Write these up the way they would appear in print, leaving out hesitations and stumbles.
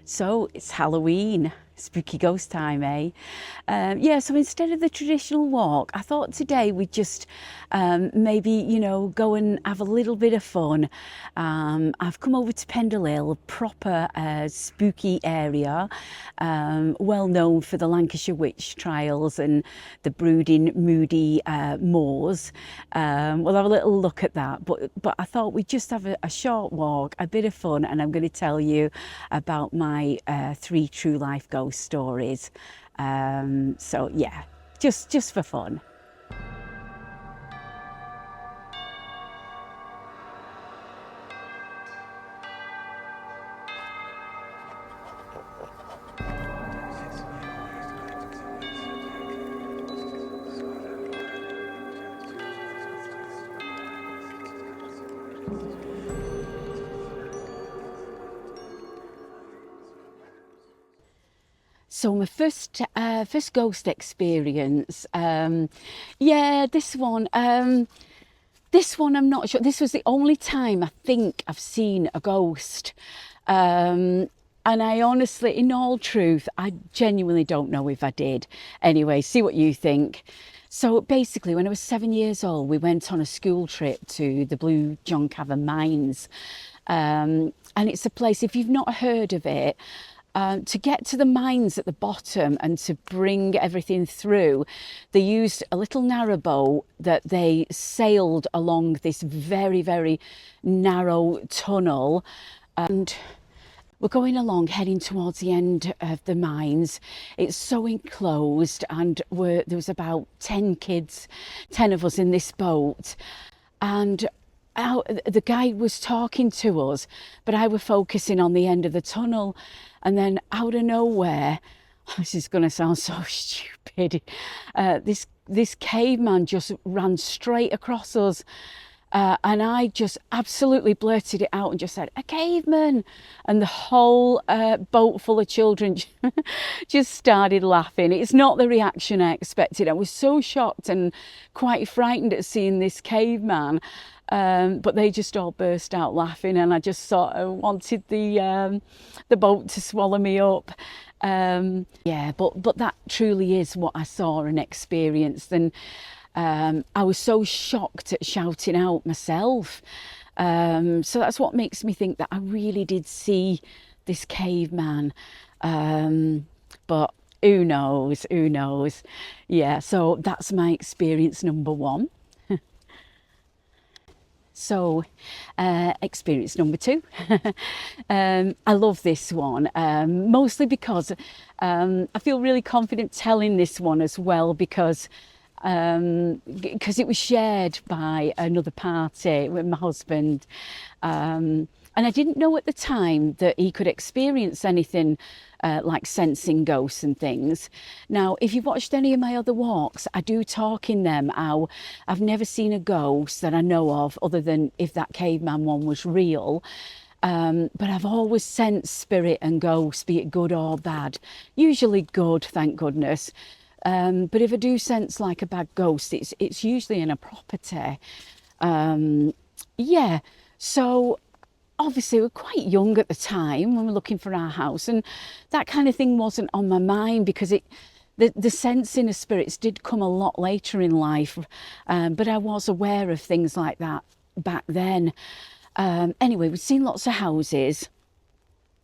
So it's Halloween, spooky ghost time, eh? Yeah, so instead of the traditional walk, I thought today we'd just maybe, go and have a little bit of fun. I've come over to Pendle Hill, a proper spooky area, well known for the Lancashire witch trials and the brooding, moody moors. We'll have a little look at that, but I thought we'd just have a short walk, a bit of fun, and I'm going to tell you about my 3 true life ghost stories. So yeah, just for fun. So my first ghost experience, yeah, this one I'm not sure. This was the only time I think I've seen a ghost. And I honestly, in all truth, I genuinely don't know if I did. Anyway, see what you think. So basically, when I was 7 years old, we went on a school trip to the Blue John Cavern mines. And it's a place, if you've not heard of it, to get to the mines at the bottom and to bring everything through, they used a little narrowboat that they sailed along this very, very narrow tunnel. And we're going along, heading towards the end of the mines. It's so enclosed, and there was about 10 kids, 10 of us in this boat. And the guy was talking to us, but I were focusing on the end of the tunnel. And then out of nowhere, this is going to sound so stupid, this caveman just ran straight across us. And I just absolutely blurted it out and just said, "A caveman!" And the whole boat full of children just started laughing. It's not the reaction I expected. I was so shocked and quite frightened at seeing this caveman. But they just all burst out laughing, and I just sort of wanted the boat to swallow me up. Yeah, but that truly is what I saw and experienced. And I was so shocked at shouting out myself. So that's what makes me think that I really did see this caveman. But who knows? Yeah, so that's my experience number 1. So, experience number 2. I love this one, mostly because I feel really confident telling this one as well, because it was shared by another party with my husband. And I didn't know at the time that he could experience anything like sensing ghosts and things. Now, if you've watched any of my other walks, I do talk in them how I've never seen a ghost that I know of, other than if that caveman one was real. But I've always sensed spirit and ghosts, be it good or bad. Usually good, thank goodness. But if I do sense like a bad ghost, it's usually in a property. Yeah, so obviously we're quite young at the time when we're looking for our house, and that kind of thing wasn't on my mind, because the sensing of spirits did come a lot later in life. But I was aware of things like that back then. Anyway, we'd seen lots of houses,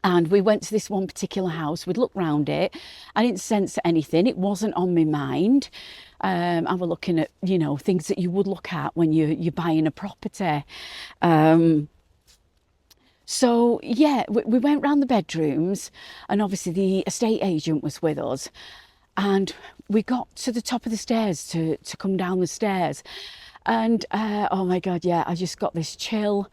and we went to this one particular house. We'd look round it. I didn't sense anything. It wasn't on my mind. I was looking at, things that you would look at when you're buying a property. So yeah, we went round the bedrooms, and obviously the estate agent was with us. And we got to the top of the stairs to come down the stairs. And oh my God, yeah, I just got this chill.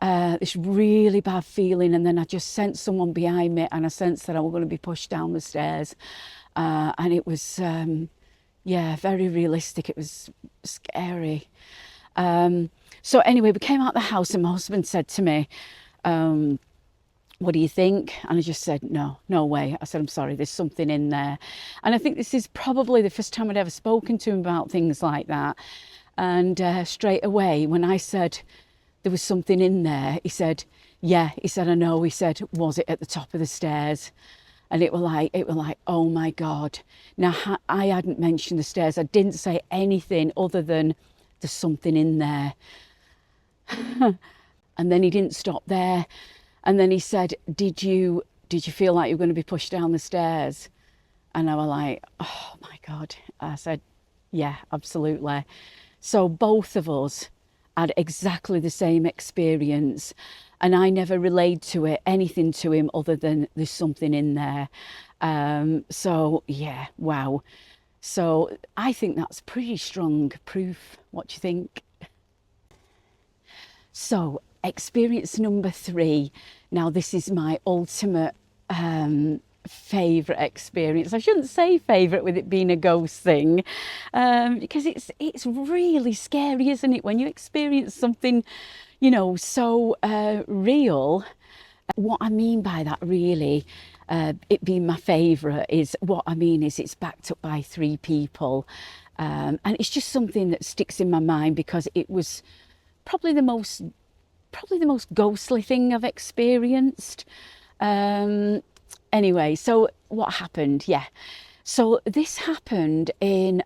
This really bad feeling, and then I just sensed someone behind me, and I sensed that I was going to be pushed down the stairs. And it was, yeah, very realistic. It was scary. So anyway, we came out the house, and my husband said to me, "What do you think?" And I just said, no way. I said, "I'm sorry, there's something in there." And I think this is probably the first time I'd ever spoken to him about things like that. And straight away, when I said there was something in there. He said, yeah, he said, I know. He said, was it at the top of the stairs? And it were like, oh my God. Now, I hadn't mentioned the stairs. I didn't say anything other than there's something in there. And then he didn't stop there. And then he said, did you feel like you were going to be pushed down the stairs? And I was like, oh my God. I said, yeah, absolutely. So both of us had exactly the same experience, and I never relayed anything to him other than there's something in there. So yeah, wow. So I think that's pretty strong proof. What do you think? So experience number 3. Now this is my ultimate favourite experience. I shouldn't say favourite with it being a ghost thing, because it's really scary, isn't it, when you experience something, you know, so real. What I mean by that, really, it being my favourite, is what I mean is it's backed up by 3 people, and it's just something that sticks in my mind because it was probably the most ghostly thing I've experienced. Anyway, so what happened? Yeah. So this happened in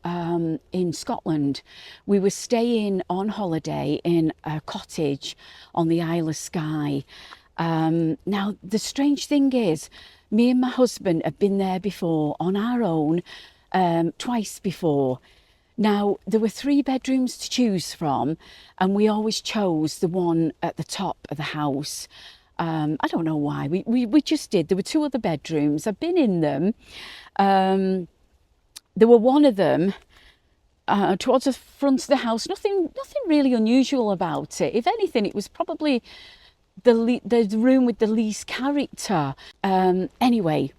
Scotland. We were staying on holiday in a cottage on the Isle of Skye. Now, the strange thing is, me and my husband have been there before on our own, twice before. Now, there were 3 bedrooms to choose from, and we always chose the one at the top of the house. I don't know why, we just did. There were 2 other bedrooms. I've been in them. There were one of them towards the front of the house. Nothing really unusual about it. If anything, it was probably the room with the least character. Anyway,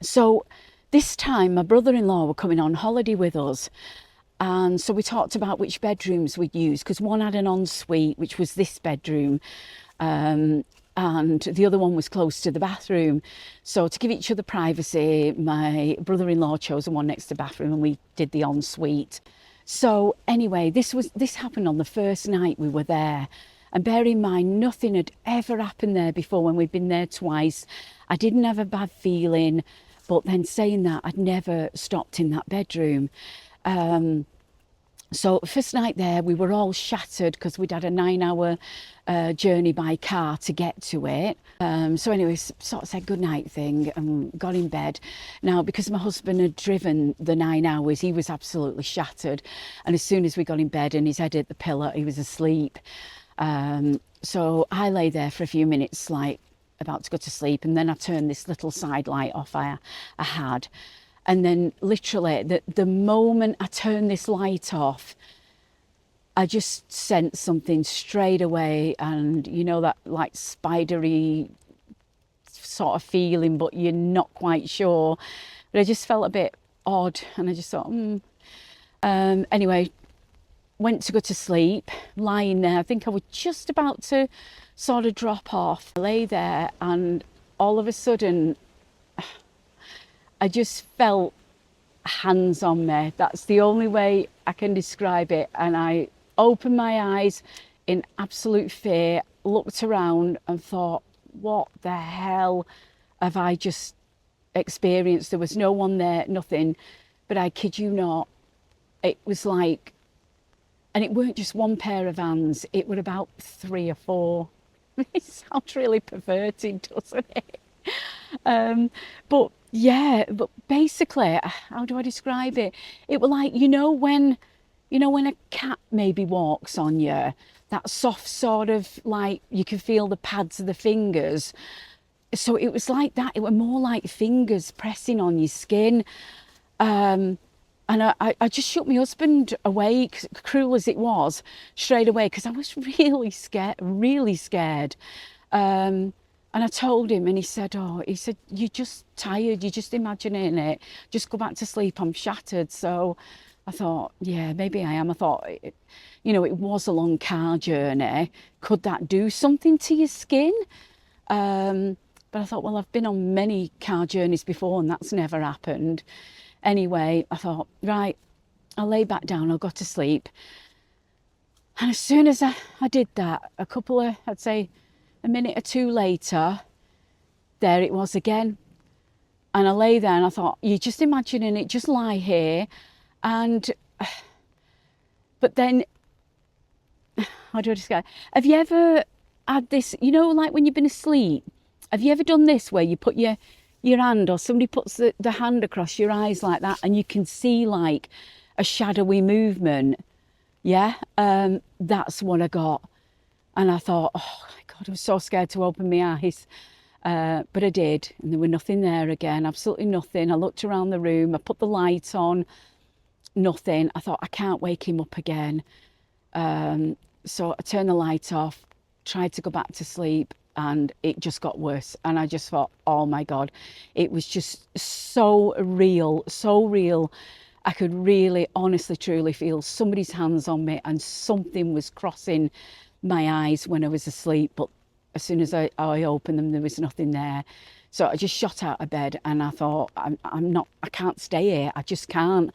so this time my brother-in-law were coming on holiday with us, and so we talked about which bedrooms we'd use, because one had an ensuite, which was this bedroom, and the other one was close to the bathroom. So to give each other privacy, my brother-in-law chose the one next to the bathroom, and we did the ensuite. So anyway, this happened on the first night we were there. And bear in mind, nothing had ever happened there before when we'd been there twice. I didn't have a bad feeling, but then saying that, I'd never stopped in that bedroom. So first night there, we were all shattered because we'd had a 9-hour journey by car to get to it. So anyway, sort of said goodnight thing and got in bed. Now, because my husband had driven the 9 hours, he was absolutely shattered. And as soon as we got in bed and his head hit the pillow, he was asleep. So I lay there for a few minutes, like about to go to sleep, and then I turned this little side light off I had. And then literally the moment I turned this light off, I just sensed something straight away. And you know, that like spidery sort of feeling, but you're not quite sure. But I just felt a bit odd, and I just thought, anyway, went to go to sleep, lying there. I think I was just about to sort of drop off. I lay there, and all of a sudden, I just felt hands on me. That's the only way I can describe it. And I opened my eyes in absolute fear, looked around and thought, what the hell have I just experienced? There was no one there, nothing. But I kid you not, it was like, and it weren't just one pair of hands, it were about 3 or 4. It sounds really perverted, doesn't it? But yeah, but basically, how do I describe it? It was like, you know when a cat maybe walks on you, that soft sort of, like, you can feel the pads of the fingers. So it was like that. It was more like fingers pressing on your skin. And I just shook my husband away, cruel as it was, straight away, because I was really scared. And I told him, and he said, you're just tired, you're just imagining it. Just go back to sleep, I'm shattered. So I thought, yeah, maybe I am. I thought, you know, it was a long car journey. Could that do something to your skin? But I thought, well, I've been on many car journeys before and that's never happened. Anyway, I thought, right, I'll lay back down, I'll go to sleep. And as soon as I did that, I'd say a minute or two later, there it was again. And I lay there and I thought, you're just imagining it, just lie here. And, but then, how do I describe it? Have you ever had this, like when you've been asleep, have you ever done this where you put your hand, or somebody puts the hand across your eyes like that and you can see like a shadowy movement? Yeah, that's what I got. And I thought, oh my God, I was so scared to open my eyes. But I did, and there was nothing there again, absolutely nothing. I looked around the room, I put the light on, nothing. I thought, I can't wake him up again. So I turned the light off, tried to go back to sleep, and it just got worse. And I just thought, oh my God, it was just so real, so real. I could really, honestly, truly feel somebody's hands on me, and something was crossing my eyes when I was asleep. But as soon as I opened them, there was nothing there. So I just shot out of bed, and I thought, I can't stay here. I just can't.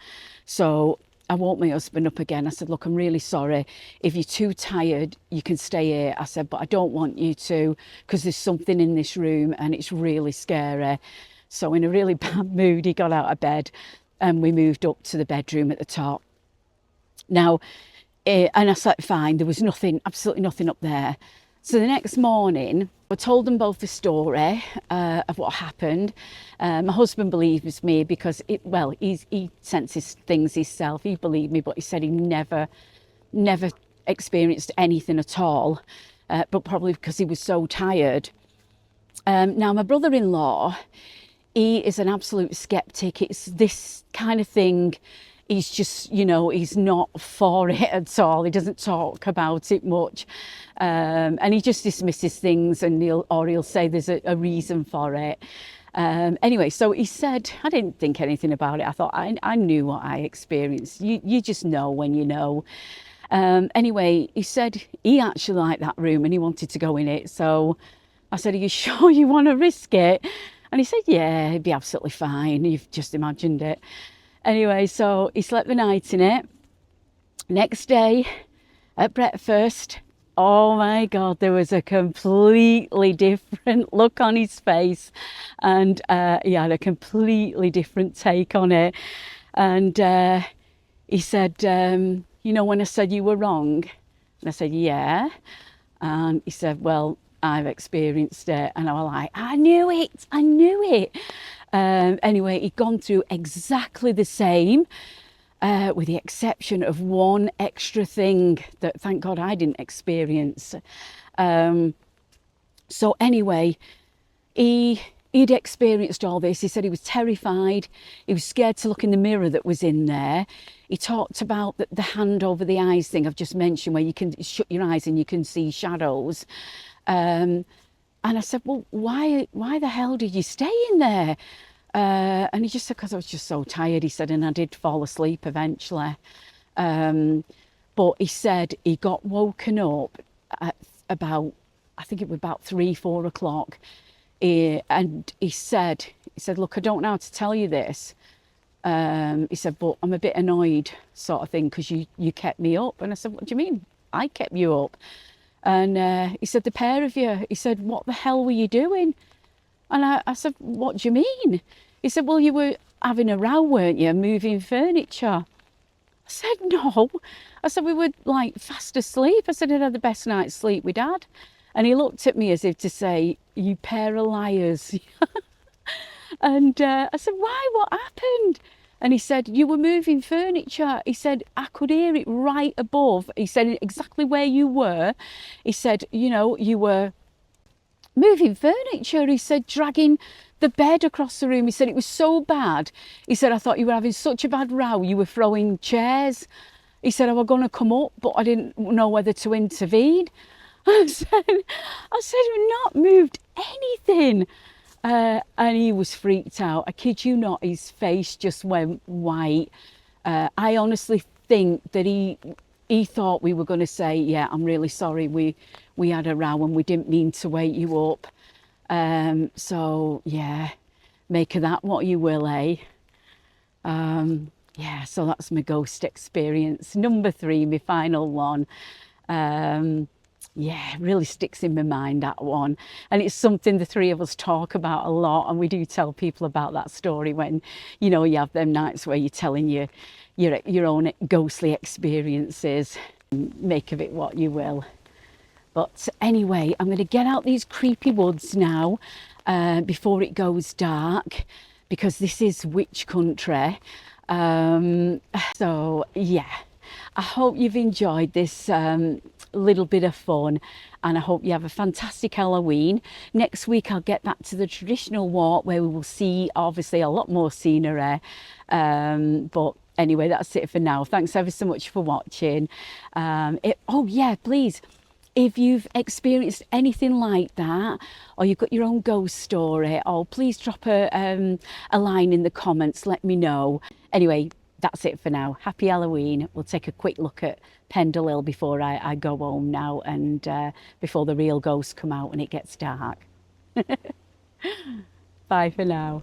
So I woke my husband up again. I said, look, I'm really sorry. If you're too tired, you can stay here. I said, but I don't want you to, because there's something in this room and it's really scary. So in a really bad mood, he got out of bed and we moved up to the bedroom at the top. Now, and I slept fine. There was nothing, absolutely nothing up there. So the next morning, I told them both the story of what happened. My husband believes me because he senses things himself. He believed me, but he said he never experienced anything at all, but probably because he was so tired. Now, my brother-in-law, he is an absolute skeptic. It's this kind of thing. He's just, he's not for it at all. He doesn't talk about it much. And he just dismisses things, and he'll say there's a reason for it. Anyway, so he said, I didn't think anything about it. I thought I knew what I experienced. You just know when you know. Anyway, he said he actually liked that room and he wanted to go in it. So I said, are you sure you want to risk it? And he said, yeah, it'd be absolutely fine. You've just imagined it. Anyway, so he slept the night in it. Next day at breakfast, oh my God, there was a completely different look on his face, and he had a completely different take on it. And he said, when I said you were wrong? And I said, yeah. And he said, well, I've experienced it. And I was like, I knew it. Anyway, he'd gone through exactly the same, with the exception of one extra thing that, thank God, I didn't experience. So anyway, he'd experienced all this. He said he was terrified. He was scared to look in the mirror that was in there. He talked about the hand over the eyes thing I've just mentioned, where you can shut your eyes and you can see shadows. And I said, well, why the hell did you stay in there? And he just said, because I was just so tired, he said, and I did fall asleep eventually. But he said he got woken up at about, I think it was about 3-4 o'clock. And he said, look, I don't know how to tell you this. He said, but I'm a bit annoyed, sort of thing, because you kept me up. And I said, what do you mean? I kept you up? And he said, the pair of you. He said, what the hell were you doing? And I said, what do you mean? He said, well, you were having a row, weren't you, moving furniture? I said, no. I said, we were like fast asleep. I said, I'd had the best night's sleep with Dad. And he looked at me as if to say, you pair of liars. And I said, why? What happened? And he said, you were moving furniture. He said, I could hear it right above. He said, exactly where you were. He said, you were moving furniture. He said, dragging the bed across the room. He said, it was so bad. He said, I thought you were having such a bad row. You were throwing chairs. He said, I was going to come up, but I didn't know whether to intervene. I said, we've not moved anything. And he was freaked out. I kid you not, his face just went white. I honestly think that he thought we were going to say, yeah, I'm really sorry, we had a row and we didn't mean to wake you up. So yeah, make of that what you will, eh? Yeah, so that's my ghost experience. Number 3, my final one. Yeah, really sticks in my mind, that one. And it's something the three of us talk about a lot, and we do tell people about that story when, you know, you have them nights where you're telling your own ghostly experiences. Make of it what you will. But anyway, I'm going to get out these creepy woods now before it goes dark, because this is witch country. So yeah, I hope you've enjoyed this little bit of fun, and I hope you have a fantastic Halloween. Next week I'll get back to the traditional walk where we will see obviously a lot more scenery, but anyway, that's it for now. Thanks ever so much for watching. Oh yeah, please, if you've experienced anything like that, or you've got your own ghost story, oh, please drop a line in the comments, let me know. Anyway, that's it for now. Happy Halloween. We'll take a quick look at Pendle Hill before I go home now, and before the real ghosts come out and it gets dark. Bye for now.